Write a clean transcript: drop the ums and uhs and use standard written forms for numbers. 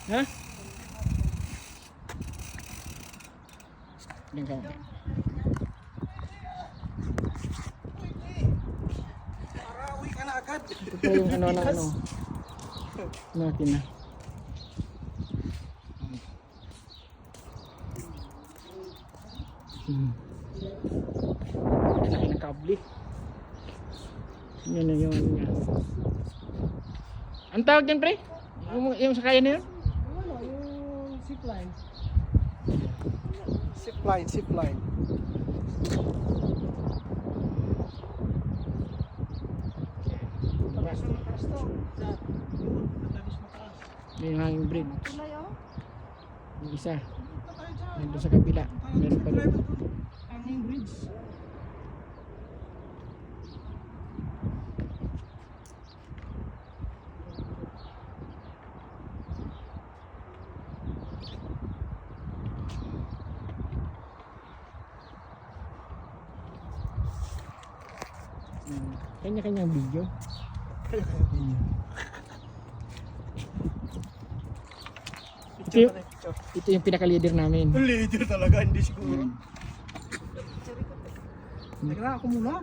Ha? Yan ka. Parawi ka na agad. Ito po yung ano na ano. Natin na. Laki ng kable. Yan na yun. Ang tawag yan, pre? Yung sakayan na yun? Ano, yung zipline. Zipline. Mataas na mataas to. Mataas mataas. Yung hanging bridge. Kulay oh. Yung isa. Punta tayo dyan. Nandun sa kabila. Meron pa rin. Hanging bridge. Kanya-kanyang video. Picture pa tayo, picture. Ito yung pinaka-leader namin. Leader talaga, hindi siguro. Teka lang, ako muna.